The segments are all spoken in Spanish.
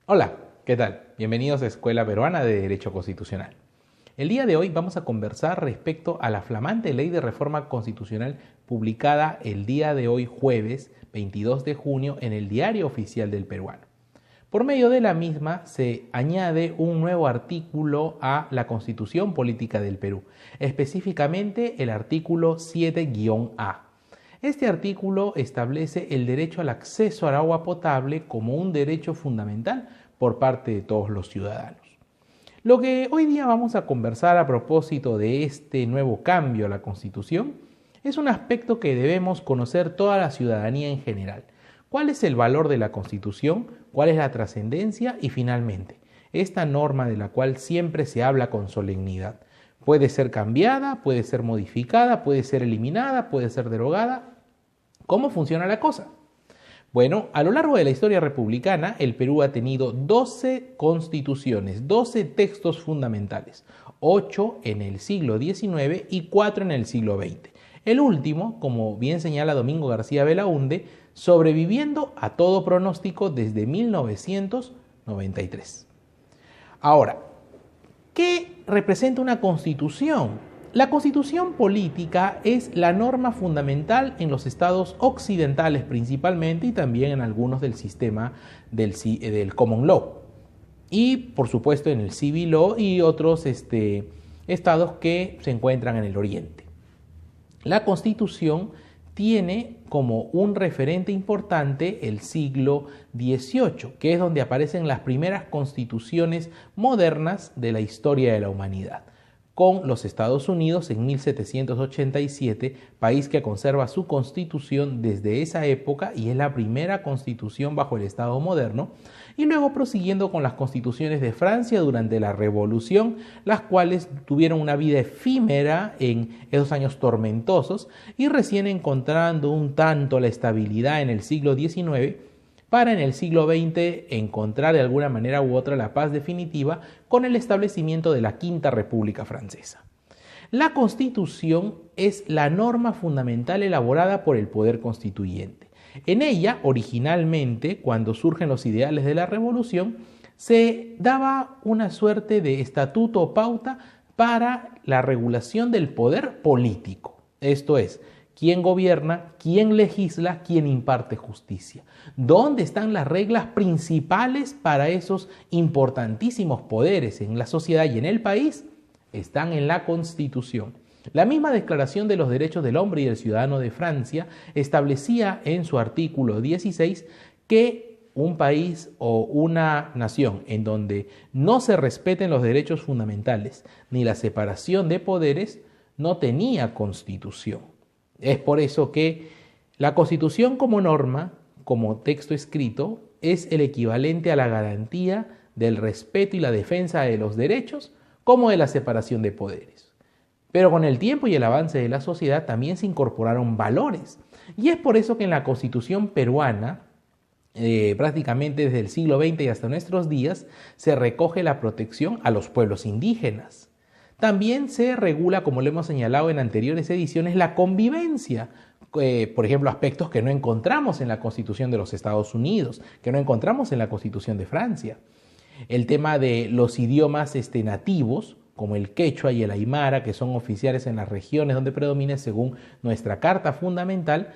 Hola, ¿qué tal? Bienvenidos a Escuela Peruana de Derecho Constitucional. El día de hoy vamos a conversar respecto a la flamante ley de reforma constitucional publicada el día de hoy jueves 22 de junio en el Diario Oficial del Peruano. Por medio de la misma se añade un nuevo artículo a la Constitución Política del Perú, específicamente el artículo 7-A. Este artículo establece el derecho al acceso al agua potable como un derecho fundamental por parte de todos los ciudadanos. Lo que hoy día vamos a conversar a propósito de este nuevo cambio a la Constitución es un aspecto que debemos conocer toda la ciudadanía en general. ¿Cuál es el valor de la Constitución? ¿Cuál es la trascendencia? Y finalmente, esta norma de la cual siempre se habla con solemnidad. Puede ser cambiada, puede ser modificada, puede ser eliminada, puede ser derogada. ¿Cómo funciona la cosa? Bueno, a lo largo de la historia republicana, el Perú ha tenido 12 constituciones, 12 textos fundamentales, 8 en el siglo XIX y 4 en el siglo XX. El último, como bien señala Domingo García Belaúnde, sobreviviendo a todo pronóstico desde 1993. Ahora, ¿qué representa una constitución? La constitución política es la norma fundamental en los estados occidentales principalmente y también en algunos del sistema del Common Law. Y por supuesto en el Civil Law y otros estados que se encuentran en el Oriente. La constitución tiene como un referente importante el siglo XVIII, que es donde aparecen las primeras constituciones modernas de la historia de la humanidad, con los Estados Unidos en 1787, país que conserva su constitución desde esa época y es la primera constitución bajo el Estado moderno, y luego prosiguiendo con las constituciones de Francia durante la Revolución, las cuales tuvieron una vida efímera en esos años tormentosos y recién encontrando un tanto la estabilidad en el siglo XIX, para en el siglo XX encontrar de alguna manera u otra la paz definitiva con el establecimiento de la Quinta República Francesa. La Constitución es la norma fundamental elaborada por el Poder Constituyente. En ella, originalmente, cuando surgen los ideales de la Revolución, se daba una suerte de estatuto o pauta para la regulación del poder político. Esto es, quién gobierna, quién legisla, quién imparte justicia. ¿Dónde están las reglas principales para esos importantísimos poderes en la sociedad y en el país? Están en la Constitución. La misma Declaración de los Derechos del Hombre y del Ciudadano de Francia establecía en su artículo 16 que un país o una nación en donde no se respeten los derechos fundamentales ni la separación de poderes no tenía constitución. Es por eso que la Constitución como norma, como texto escrito, es el equivalente a la garantía del respeto y la defensa de los derechos como de la separación de poderes. Pero con el tiempo y el avance de la sociedad también se incorporaron valores. Y es por eso que en la Constitución peruana, prácticamente desde el siglo XX y hasta nuestros días, se recoge la protección a los pueblos indígenas. También se regula, como lo hemos señalado en anteriores ediciones, la convivencia. Por ejemplo, aspectos que no encontramos en la Constitución de los Estados Unidos, que no encontramos en la Constitución de Francia. El tema de los idiomas nativos, como el quechua y el aymara, que son oficiales en las regiones donde predomina según nuestra Carta Fundamental,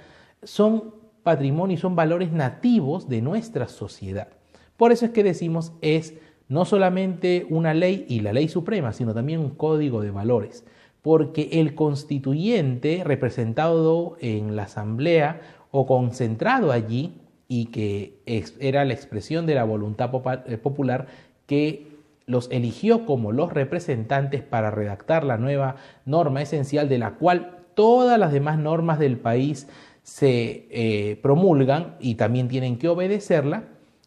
son patrimonio y son valores nativos de nuestra sociedad. Por eso es que decimos es no solamente una ley y la ley suprema, sino también un código de valores. porque el constituyente representado en la asamblea o concentrado allí y que era la expresión de la voluntad popular que los eligió como los representantes para redactar la nueva norma esencial de la cual todas las demás normas del país se promulgan y también tienen que obedecerla,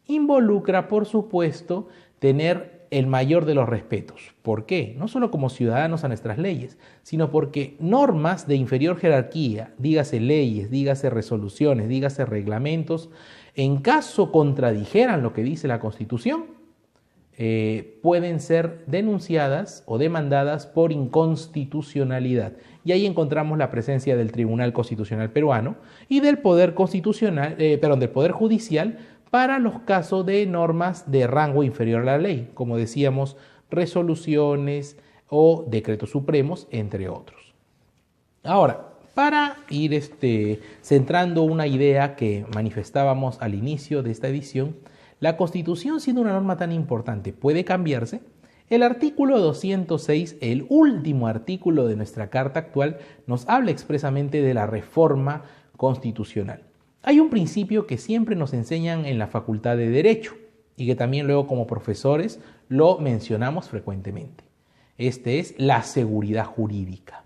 involucra, por supuesto, tener el mayor de los respetos. ¿Por qué? No solo como ciudadanos a nuestras leyes, sino porque normas de inferior jerarquía, dígase leyes, dígase resoluciones, dígase reglamentos, en caso contradijeran lo que dice la Constitución, pueden ser denunciadas o demandadas por inconstitucionalidad. Y ahí encontramos la presencia del Tribunal Constitucional Peruano y del Poder del Poder Judicial para los casos de normas de rango inferior a la ley, como decíamos, resoluciones o decretos supremos, entre otros. Ahora, para ir centrando una idea que manifestábamos al inicio de esta edición, la Constitución, siendo una norma tan importante, puede cambiarse. El artículo 206, el último artículo de nuestra Carta actual, nos habla expresamente de la reforma constitucional. Hay un principio que siempre nos enseñan en la Facultad de Derecho y que también luego como profesores lo mencionamos frecuentemente. Este es la seguridad jurídica.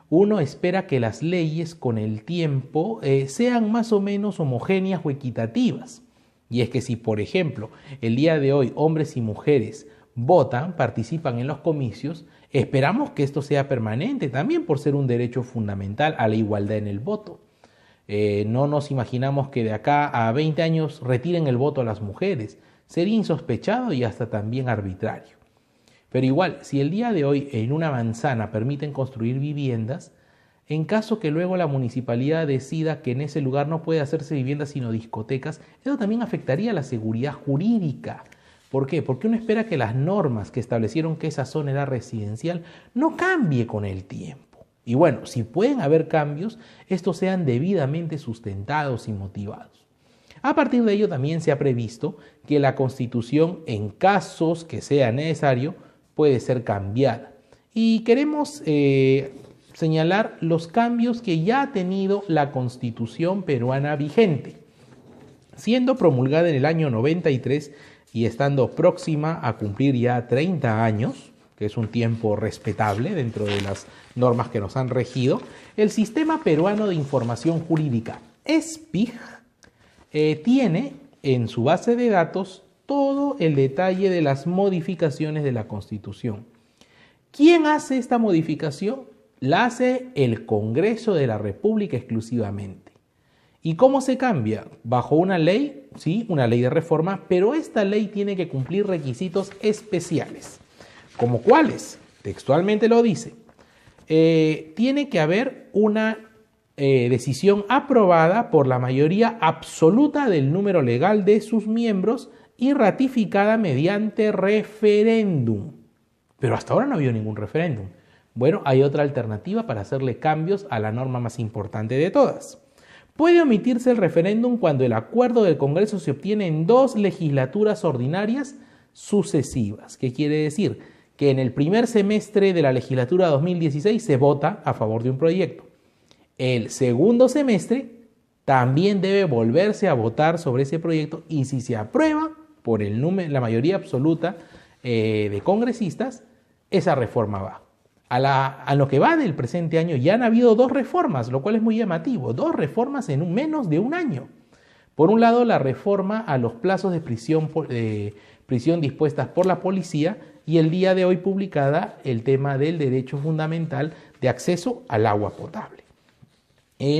Uno espera que las leyes con el tiempo sean más o menos homogéneas o equitativas. Y es que si, por ejemplo, el día de hoy hombres y mujeres votan, participan en los comicios, esperamos que esto sea permanente también por ser un derecho fundamental a la igualdad en el voto. No nos imaginamos que de acá a 20 años retiren el voto a las mujeres. Sería insospechado y hasta también arbitrario. Pero igual, si el día de hoy en una manzana permiten construir viviendas, en caso que luego la municipalidad decida que en ese lugar no puede hacerse viviendas sino discotecas, eso también afectaría la seguridad jurídica. ¿Por qué? Porque uno espera que las normas que establecieron que esa zona era residencial no cambie con el tiempo. Y bueno, si pueden haber cambios, estos sean debidamente sustentados y motivados. A partir de ello también se ha previsto que la Constitución, en casos que sea necesario, puede ser cambiada. Y queremos señalar los cambios que ya ha tenido la Constitución peruana vigente. Siendo promulgada en el año 93 y estando próxima a cumplir ya 30 años, que es un tiempo respetable dentro de las normas que nos han regido, el Sistema Peruano de Información Jurídica, SPIJ, tiene en su base de datos todo el detalle de las modificaciones de la Constitución. ¿Quién hace esta modificación? La hace el Congreso de la República exclusivamente. ¿Y cómo se cambia? Bajo una ley, sí, una ley de reforma, pero esta ley tiene que cumplir requisitos especiales. ¿Como cuáles? Textualmente lo dice. Tiene que haber una decisión aprobada por la mayoría absoluta del número legal de sus miembros y ratificada mediante referéndum. Pero hasta ahora no ha habido ningún referéndum. Bueno, hay otra alternativa para hacerle cambios a la norma más importante de todas. Puede omitirse el referéndum cuando el acuerdo del Congreso se obtiene en 2 legislaturas ordinarias sucesivas. ¿Qué quiere decir? Que en el primer semestre de la legislatura 2016 se vota a favor de un proyecto. El segundo semestre también debe volverse a votar sobre ese proyecto y si se aprueba por la mayoría absoluta de congresistas, esa reforma va. A lo que va del presente año ya han habido 2 reformas, lo cual es muy llamativo, 2 reformas en menos de un año. Por un lado, la reforma a los plazos de prisión dispuestas por la policía y el día de hoy publicada el tema del derecho fundamental de acceso al agua potable.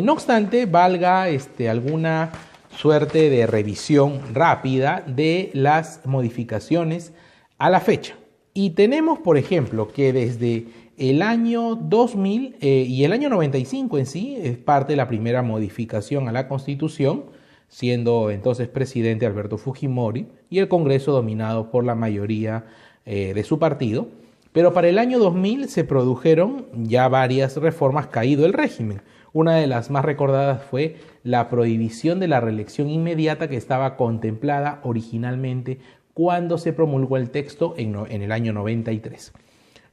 No obstante, valga alguna suerte de revisión rápida de las modificaciones a la fecha. Y tenemos, por ejemplo, que desde el año 2000 y el año 95 en sí es parte de la primera modificación a la Constitución, siendo entonces presidente Alberto Fujimori y el Congreso dominado por la mayoría de su partido. Pero para el año 2000 se produjeron ya varias reformas caído el régimen. Una de las más recordadas fue la prohibición de la reelección inmediata que estaba contemplada originalmente cuando se promulgó el texto en el año 93.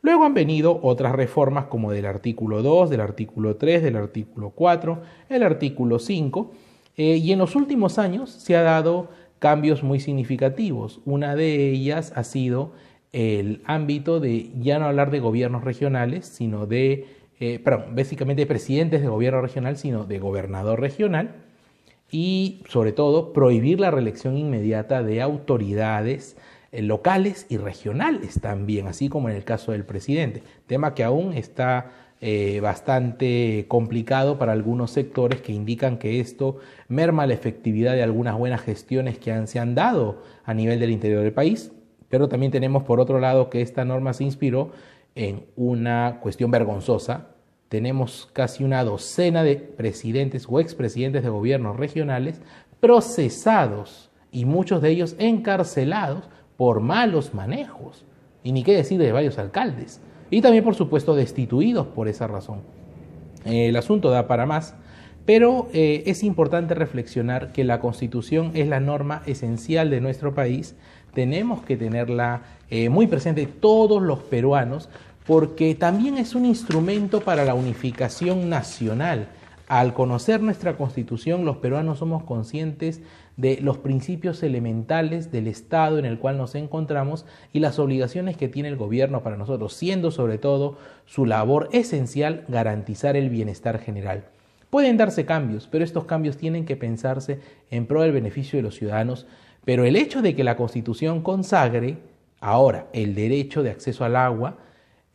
Luego han venido otras reformas como del artículo 2, del artículo 3, del artículo 4, el artículo 5, y en los últimos años se ha dado cambios muy significativos. Una de ellas ha sido el ámbito de ya no hablar de gobiernos regionales, sino básicamente de presidentes de gobierno regional, sino de gobernador regional, y sobre todo prohibir la reelección inmediata de autoridades locales y regionales también, así como en el caso del presidente, tema que aún está bastante complicado para algunos sectores que indican que esto merma la efectividad de algunas buenas gestiones que se han dado a nivel del interior del país, pero también tenemos por otro lado que esta norma se inspiró en una cuestión vergonzosa. Tenemos casi una docena de presidentes o expresidentes de gobiernos regionales procesados y muchos de ellos encarcelados por malos manejos, y ni qué decir de varios alcaldes, y también por supuesto destituidos por esa razón. El asunto da para más, pero es importante reflexionar que la Constitución es la norma esencial de nuestro país. Tenemos que tenerla muy presente todos los peruanos, porque también es un instrumento para la unificación nacional. Al conocer nuestra Constitución, los peruanos somos conscientes de los principios elementales del Estado en el cual nos encontramos y las obligaciones que tiene el gobierno para nosotros, siendo sobre todo su labor esencial garantizar el bienestar general. Pueden darse cambios, pero estos cambios tienen que pensarse en pro del beneficio de los ciudadanos, pero el hecho de que la Constitución consagre ahora el derecho de acceso al agua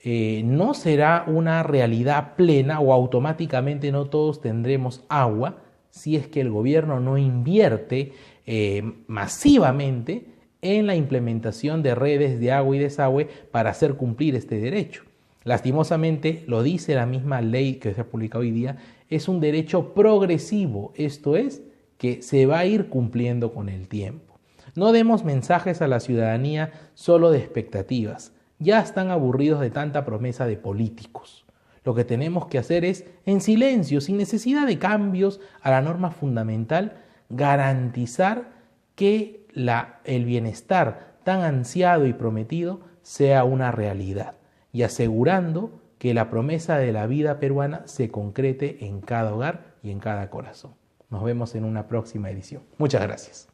no será una realidad plena o automáticamente no todos tendremos agua si es que el gobierno no invierte masivamente en la implementación de redes de agua y desagüe para hacer cumplir este derecho. Lastimosamente, lo dice la misma ley que se ha publicado hoy día, es un derecho progresivo, esto es, que se va a ir cumpliendo con el tiempo. No demos mensajes a la ciudadanía solo de expectativas. Ya están aburridos de tanta promesa de políticos. Lo que tenemos que hacer es, en silencio, sin necesidad de cambios a la norma fundamental, garantizar que el bienestar tan ansiado y prometido sea una realidad y asegurando que la promesa de la vida peruana se concrete en cada hogar y en cada corazón. Nos vemos en una próxima edición. Muchas gracias.